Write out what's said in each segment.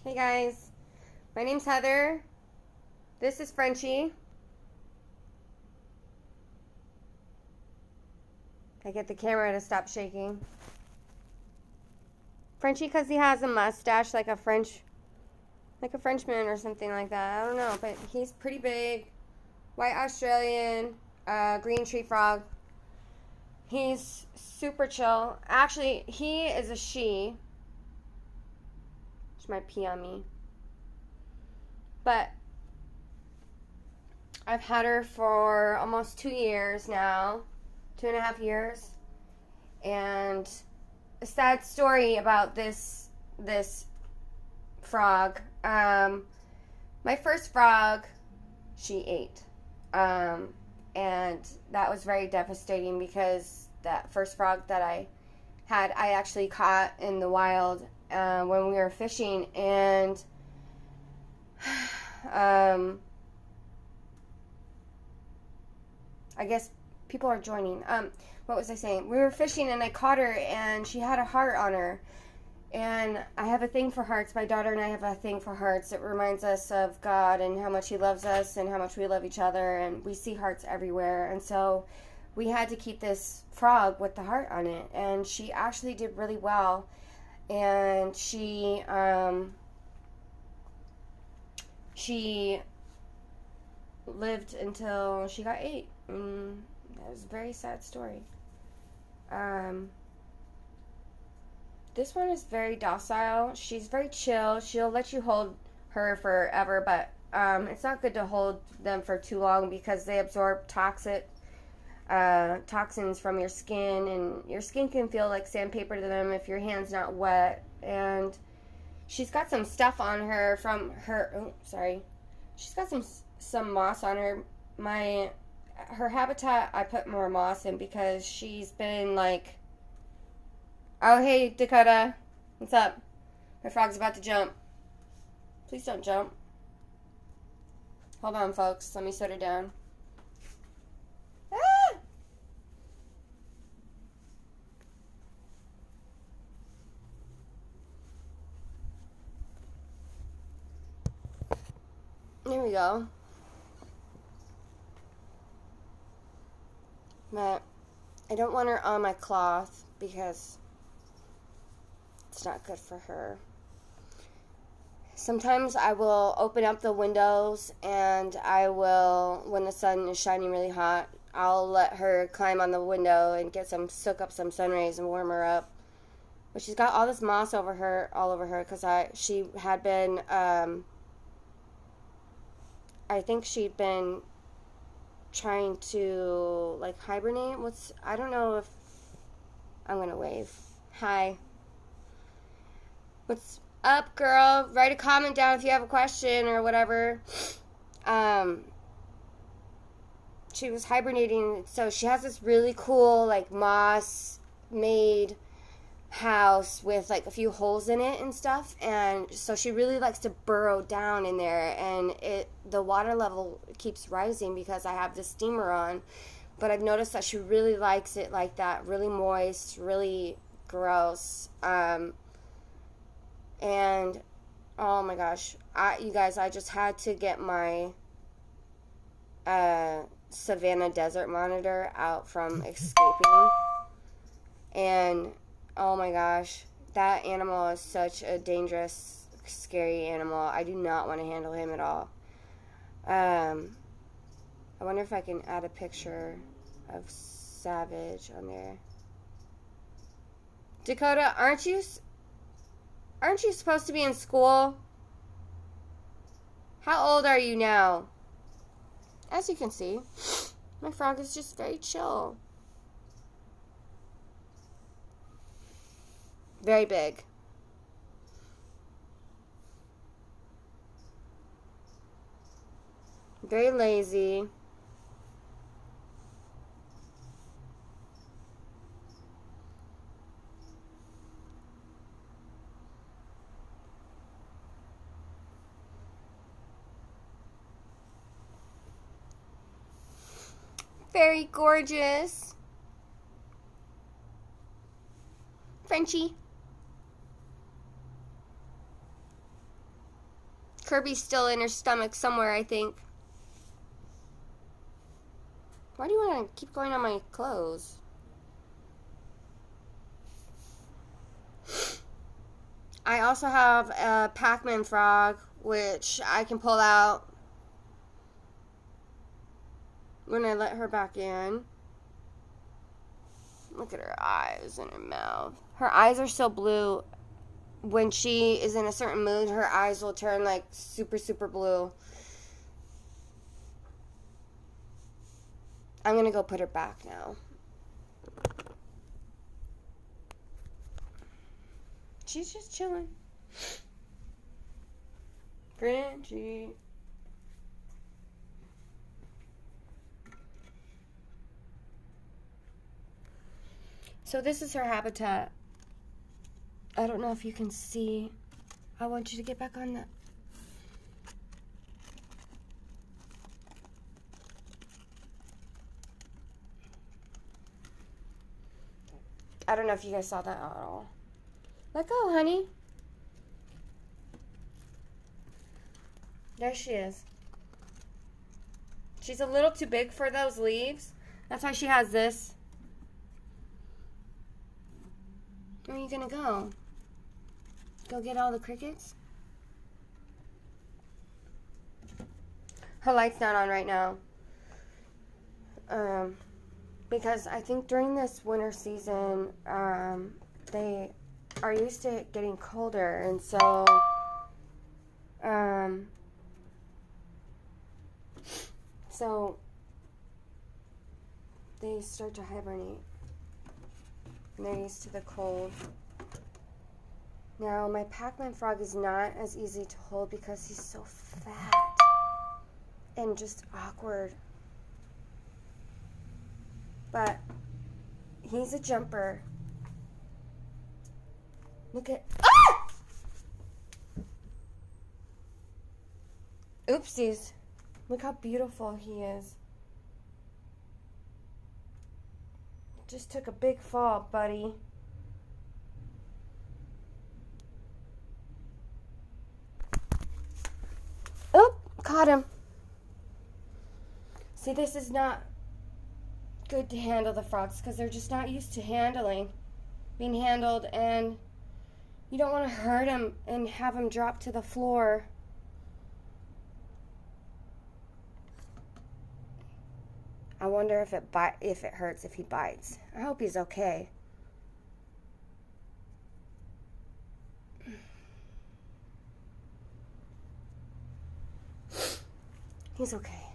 Hey guys, my name's Heather. This is Frenchie. I get the camera to stop shaking. Frenchie because he has a mustache like a Frenchman or something like that. I don't know, but he's pretty big. White Australian, green tree frog. He's super chill. Actually, he is a she. She might pee on me. But I've had her for almost 2 years now, 2.5 years, and a sad story about this frog. My first frog, she ate, and that was very devastating because that first frog that I had, I actually caught in the wild when we were fishing, and I guess people are joining. What was I saying? We were fishing and I caught her and she had a heart on her. And I have a thing for hearts. My daughter and I have a thing for hearts. It reminds us of God and how much He loves us and how much we love each other. And we see hearts everywhere. And so we had to keep this frog with the heart on it. And she actually did really well. And she lived until she got 8. That was a very sad story. This one is very docile. She's very chill. She'll let you hold her forever, but it's not good to hold them for too long because they absorb toxins from your skin, and your skin can feel like sandpaper to them if your hand's not wet. And she's got some stuff on her from her. Oh, sorry. She's got some moss on her. Her habitat, I put more moss in because she's been like, oh hey Dakota, what's up? My frog's about to jump. Please don't jump. Hold on folks, let me set her down. Ah! There we go. But I don't want her on my cloth because it's not good for her. Sometimes I will open up the windows and I will, when the sun is shining really hot, I'll let her climb on the window and soak up some sun rays and warm her up. But she's got all this moss all over her because she had been, I think she'd been trying to like hibernate. I don't know if I'm gonna wave. Hi. What's up, girl? Write a comment down if you have a question or whatever. She was hibernating, so she has this really cool like moss made house with like a few holes in it and stuff, and so she really likes to burrow down in there, and the water level keeps rising because I have the steamer on, but I've noticed that she really likes it like that, really moist, really gross. And oh my gosh, you guys, I just had to get my Savannah Desert Monitor out from escaping, and oh my gosh, that animal is such a dangerous, scary animal. I do not want to handle him at all. I wonder if I can add a picture of Savage on there. Dakota, aren't you supposed to be in school? How old are you now? As you can see, my frog is just very chill. Very big. Very lazy. Very gorgeous. Frenchie. Kirby's still in her stomach somewhere, I think. Why do you want to keep going on my clothes? I also have a Pac-Man frog, which I can pull out when I let her back in. Look at her eyes and her mouth. Her eyes are so blue. When she is in a certain mood, her eyes will turn like super, super blue. I'm going to go put her back now. She's just chilling. Frenchie. So this is her habitat. I don't know if you can see. I want you to get back on that. I don't know if you guys saw that at all. Let go, honey. There she is. She's a little too big for those leaves. That's why she has this. Where are you gonna go? Go get all the crickets? Her light's not on right now. Because I think during this winter season, they are used to it getting colder, and so, so they start to hibernate, and they're used to the cold. Now, my Pac-Man frog is not as easy to hold because he's so fat and just awkward. But he's a jumper. Look at... Ah! Oopsies. Look how beautiful he is. Just took a big fall, buddy. Oh, caught him. See, this is not good to handle the frogs because they're just not used to being handled, and you don't want to hurt them and have them drop to the floor. I wonder if it hurts if he bites. I hope he's okay. He's okay.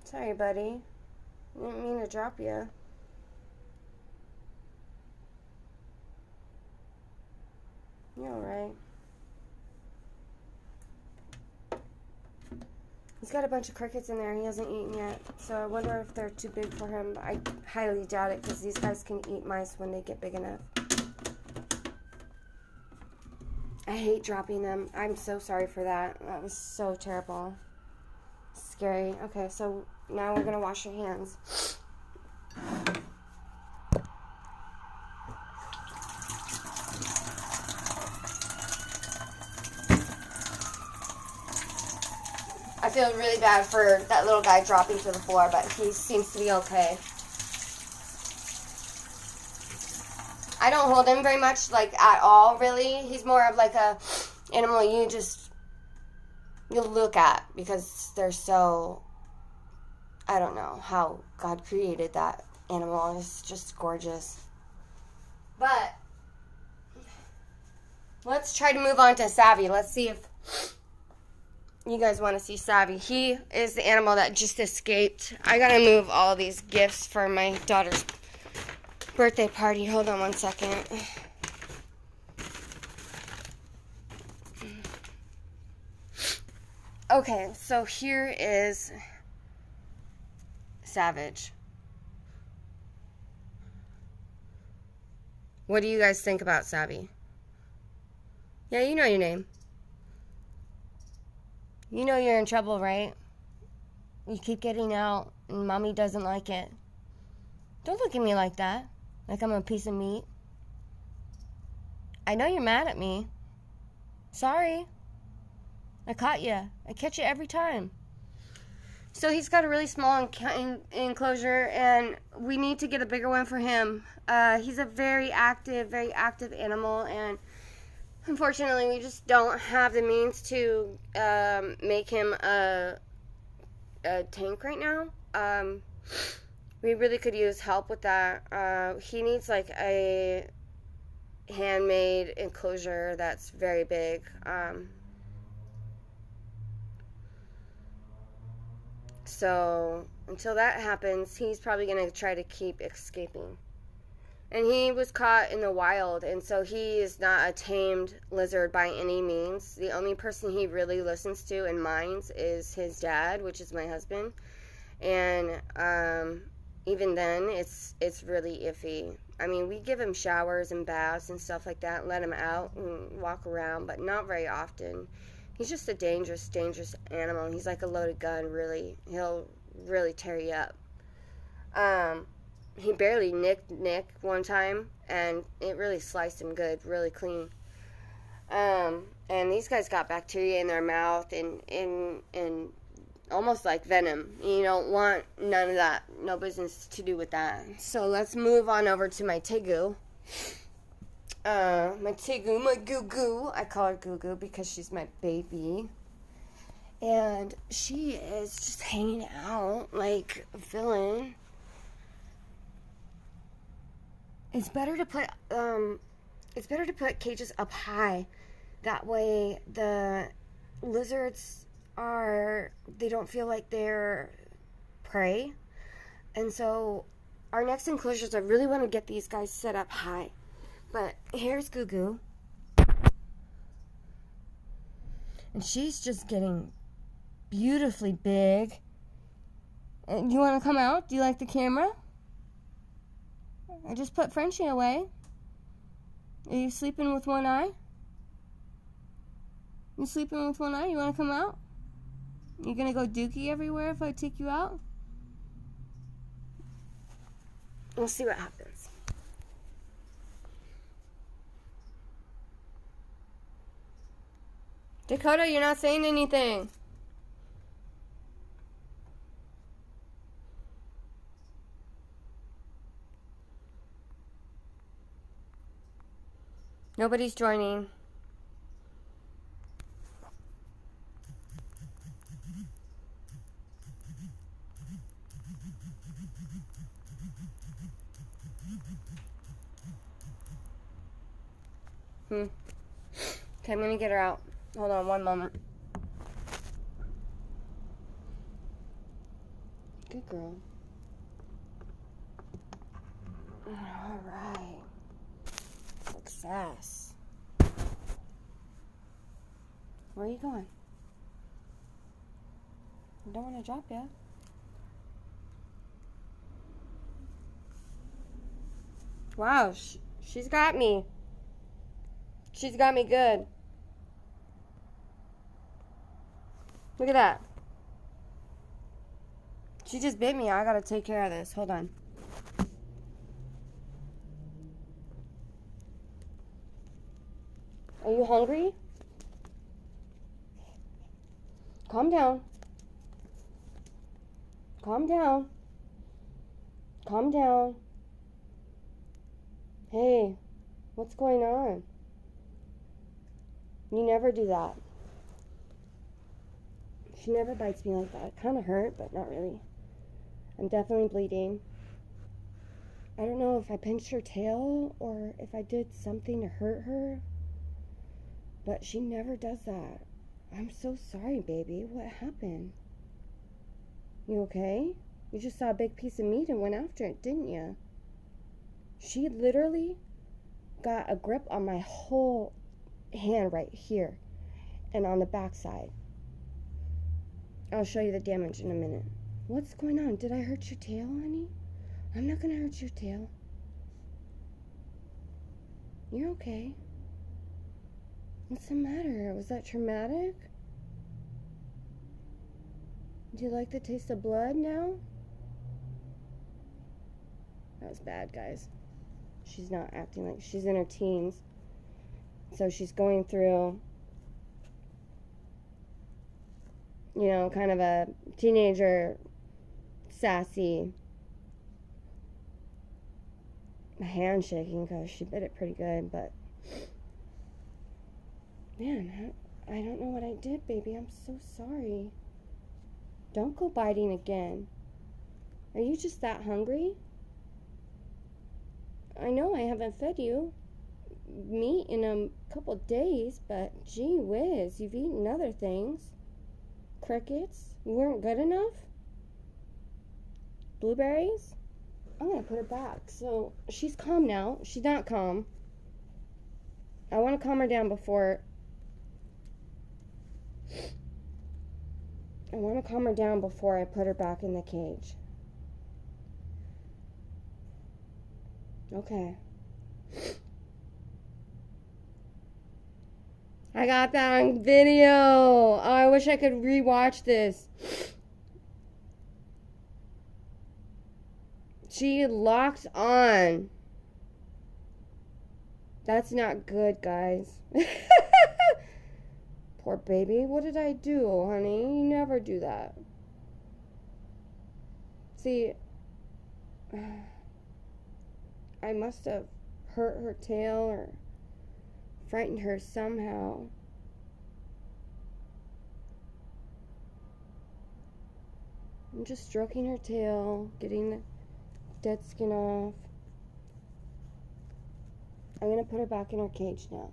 Sorry, buddy. I didn't mean to drop you. You alright? He's got a bunch of crickets in there he hasn't eaten yet, so I wonder if they're too big for him. I highly doubt it because these guys can eat mice when they get big enough. I hate dropping them. I'm so sorry for that. That was so terrible. Scary. Okay, so now we're going to wash your hands. I feel really bad for that little guy dropping to the floor, but he seems to be okay. I don't hold him very much, like, at all, really. He's more of like a animal you look at because they're so, I don't know how God created that animal. It's just gorgeous. But let's try to move on to Savvy. Let's see if you guys want to see Savvy. He is the animal that just escaped. I gotta move all these gifts for my daughter's birthday party. Hold on one second. Okay, so here is Savage. What do you guys think about Savvy? Yeah, you know your name. You know you're in trouble, right? You keep getting out and Mommy doesn't like it. Don't look at me like that. Like I'm a piece of meat. I know you're mad at me. Sorry. I caught you. I catch you every time. So he's got a really small enclosure, and we need to get a bigger one for him. He's a very active animal, and unfortunately we just don't have the means to make him a tank right now. We really could use help with that. He needs like a handmade enclosure that's very big. So until that happens, he's probably going to try to keep escaping. And he was caught in the wild, and so he is not a tamed lizard by any means. The only person he really listens to and minds is his dad, which is my husband. And even then, it's really iffy. I mean, we give him showers and baths and stuff like that, and let him out and walk around, but not very often. He's just a dangerous animal. He's like a loaded gun, really. He'll really tear you up. He barely nicked Nick one time, and it really sliced him good, really clean. And these guys got bacteria in their mouth and almost like venom. You don't want none of that. No business to do with that. So let's move on over to my Tegu. My Tegu, my Goo-Goo. I call her Goo-Goo because she's my baby. And she is just hanging out like a villain. It's better to put cages up high. That way the lizards they don't feel like they're prey. And so our next enclosures, I really want to get these guys set up high. But here's Goo-Goo. And she's just getting beautifully big. And you want to come out? Do you like the camera? I just put Frenchie away. Are you sleeping with one eye? You sleeping with one eye? You want to come out? You gonna go dookie everywhere if I take you out? We'll see what happens. Dakota, you're not saying anything. Nobody's joining. Okay, I'm gonna get her out. Hold on one moment. Good girl. Alright. Success. Where are you going? I don't want to drop you. Wow, she's got me. She's got me good. Look at that. She just bit me. I gotta take care of this. Hold on. Are you hungry? Calm down. Calm down. Calm down. Hey, what's going on? You never do that. She never bites me like that. It kind of hurt, but not really. I'm definitely bleeding. I don't know if I pinched her tail or if I did something to hurt her, but she never does that. I'm so sorry, baby. What happened? You okay? You just saw a big piece of meat and went after it, didn't you? She literally got a grip on my whole hand right here and on the back side. I'll show you the damage in a minute. What's going on? Did I hurt your tail, honey? I'm not gonna hurt your tail. You're okay. What's the matter? Was that traumatic? Do you like the taste of blood now? That was bad, guys. she's not acting like she's in her teens. So she's going through, you know, kind of a teenager, sassy handshaking because she bit it pretty good. But, man, I don't know what I did, baby. I'm so sorry. Don't go biting again. Are you just that hungry? I know I haven't fed you meat in a couple days, but gee whiz, you've eaten other things. Crickets? You weren't good enough? Blueberries? I'm gonna put her back. So she's calm now. She's not calm. I want to calm her down before I put her back in the cage. Okay. I got that on video. Oh, I wish I could rewatch this. She locked on. That's not good, guys. Poor baby. What did I do, honey? You never do that. See, I must have hurt her tail or frightened her somehow. I'm just stroking her tail, getting the dead skin off. I'm gonna put her back in her cage now.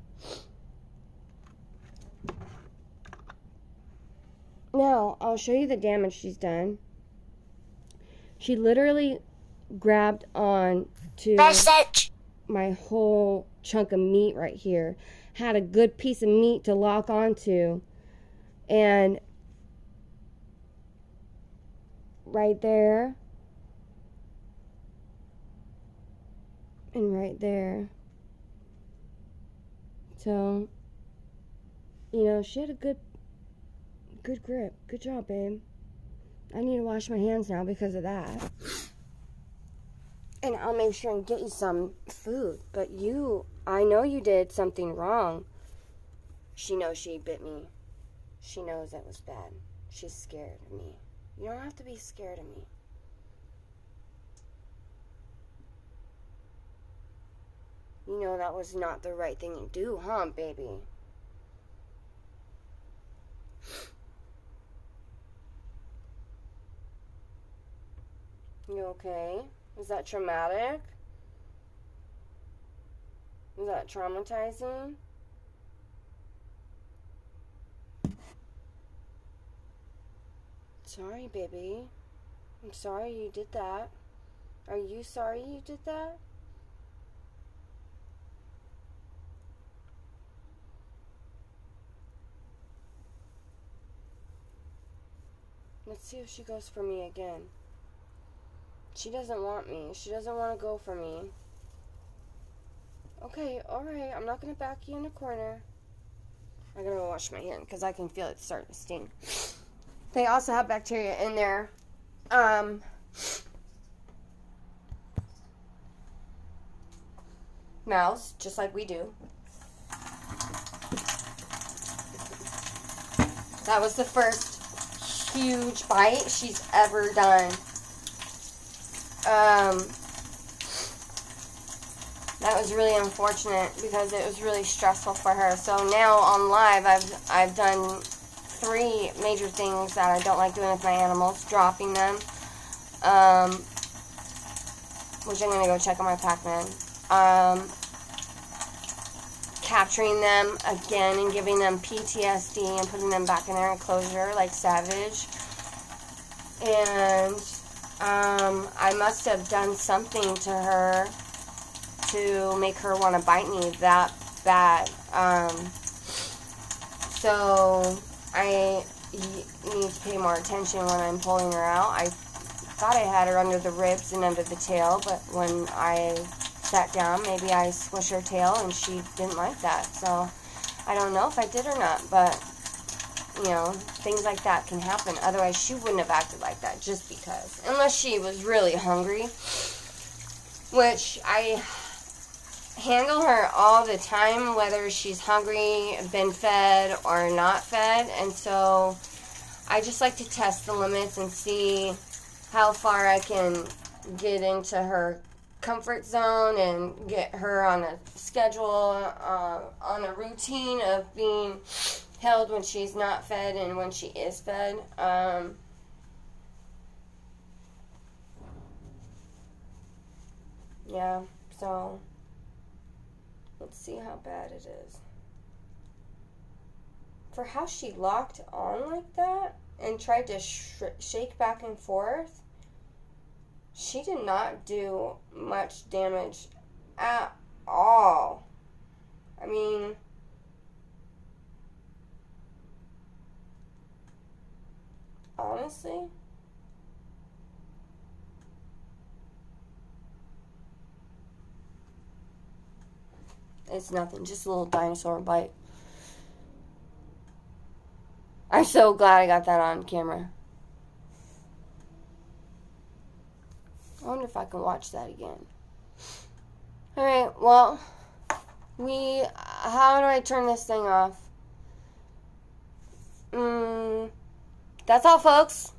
Now, I'll show you the damage she's done. She literally grabbed on to my whole chunk of meat right here. Had a good piece of meat to lock onto. And right there. And right there. So, you know, she had a good grip. Good job, babe. I need to wash my hands now because of that. And I'll make sure and get you some food. But I know you did something wrong. She knows she bit me. She knows that was bad. She's scared of me. You don't have to be scared of me. You know that was not the right thing to do, huh, baby? You okay? Is that traumatic? Is that traumatizing? Sorry, baby. I'm sorry you did that. Are you sorry you did that? Let's see if she goes for me again. She doesn't want me. She doesn't want to go for me. Okay, alright. I'm not going to back you in a corner. I'm going to go wash my hand because I can feel it starting to sting. They also have bacteria in their mouths, just like we do. That was the first huge bite she's ever done. That was really unfortunate because it was really stressful for her. So now on live, I've done 3 major things that I don't like doing with my animals. Dropping them, which I'm going to go check on my Pac-Man. Capturing them again and giving them PTSD and putting them back in their enclosure like Savage. And I must have done something to her to make her want to bite me that bad. So I need to pay more attention when I'm pulling her out. I thought I had her under the ribs and under the tail, but when I sat down, maybe I squished her tail and she didn't like that. So I don't know if I did or not, but you know, things like that can happen. Otherwise, she wouldn't have acted like that just because. Unless she was really hungry, which I handle her all the time, whether she's hungry, been fed, or not fed. And so I just like to test the limits and see how far I can get into her comfort zone and get her on a schedule, on a routine of being held when she's not fed and when she is fed. Yeah, so let's see how bad it is. For how she locked on like that and tried to shake back and forth, she did not do much damage at all. I mean, honestly, it's nothing. Just a little dinosaur bite. I'm so glad I got that on camera. I wonder if I can watch that again. Alright, well, how do I turn this thing off? That's all, folks.